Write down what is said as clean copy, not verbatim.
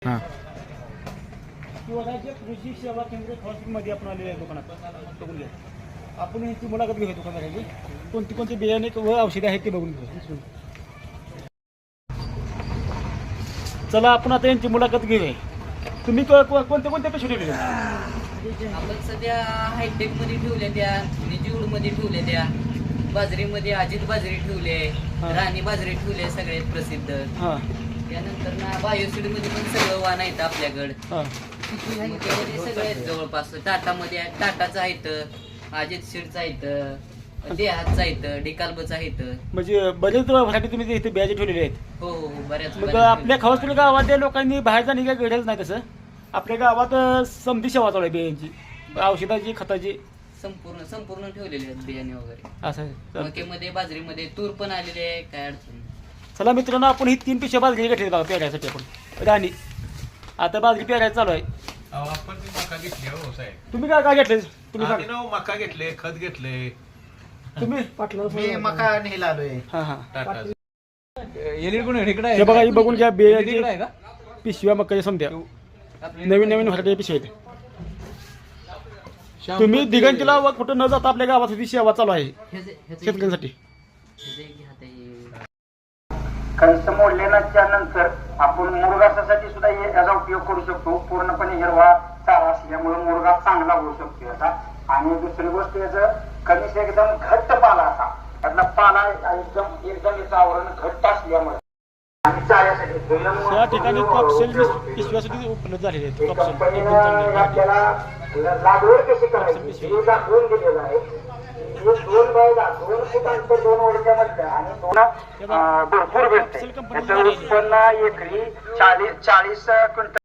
हां किंवा जे कृषी सेवा केंद्र हॉस्पिटलमध्ये आपण आलेले आहे दुकानात बघून घ्या. आपण यांची मुलाखत घेऊया दुकानदाराची. कोणती कोणती बियाणे व औषधे आहेत ते बघून घेऊया. चला आपण आता यांची मुलाखत घेऊया. तुम्ही कोणत्या कोणत्या पेशी ठेवले? आपण सध्या हायटेक मध्ये ठेवल्या त्या, निजूड मध्ये ठेवल्या त्या, बाजरीमध्ये अजित बाजरी ठेवले, राणी बाजरी ठेवले सगळ्यात प्रसिद्ध. त्यानंतर ना बायोसीड मध्ये पण सगळं वाण आहेत आपल्याकडे. त्यामध्ये सगळे जवळपास टाटामध्ये टाटाचं आहेत, अजित सीडचं आहेत, देहातचं आहेत, डिकाल्बचं आहेत. म्हणजे बरेच व्हरायटी तुम्ही इथे बियाचे ठेवलेले आहेत. हो हो बऱ्याच. मग आपल्या हॉस्पिटल गावातल्या लोकांनी बाहेर जाणे काय घडलंच नाही तसं. आपल्या गावात समधी सेवा चालू आहे बियांची, औषधाची, खताची संपूर्ण ठेवलेले आहेत बियाणे वगैरे. असं मक्यामध्ये बाजरीमध्ये तूर पण आलेले आहे, काय अडचण नाही. चला मित्रांनो, आपण ही 3 पिशव्या बाजरी घेतली बघा पेरायसाठी. आपण राणी आता बाजरी पेरायचं चालू आहे. आपण मका घेतली हो साहेब. तुम्ही काय घेतले? तुम्ही आम्ही ना मका घेतले, खत घेतले. तुम्ही मी मका नेला आलोय. हां हां टाटा हे बघा, ही बघून घ्या बियाची पिशव्या मकाच्या समध्या नवीन नवीन व्हरायटी पिशव्या आहेत. तुम्ही दिगंतीला व कुठं न जाता आपल्या गावात ही सेवा चालू आहे शेतकऱ्यांसाठी. कंस मोडल्याच्या नंतर आपण मुरघासासाठी सुद्धा याचा उपयोग करू शकतो. पूर्णपणे हिरवा चारा असल्यामुळे मुरघास चांगला होऊ शकतो याचा. आणि दुसरी गोष्ट, याचं कणीस एकदम घट्ट पाला असा, त्यातला पाला एकदम याचं आवरण घट्ट असल्यामुळे आणि चाऱ्यासाठी त्या ठिकाणी कॉप्सेल पिशव्यासाठी उपलब्ध झालेले आहेत. कॉप्सेल कंपनीनं आपल्याला लागवड कशी करायची हे दाखवून दिलेलं आहे. 2 बायला 2 फूट अंतर 2 ओळख्यामध्ये आणि 2 भरपूर भेटते. त्याचं उत्पन्न एकरी 40 क्विंटल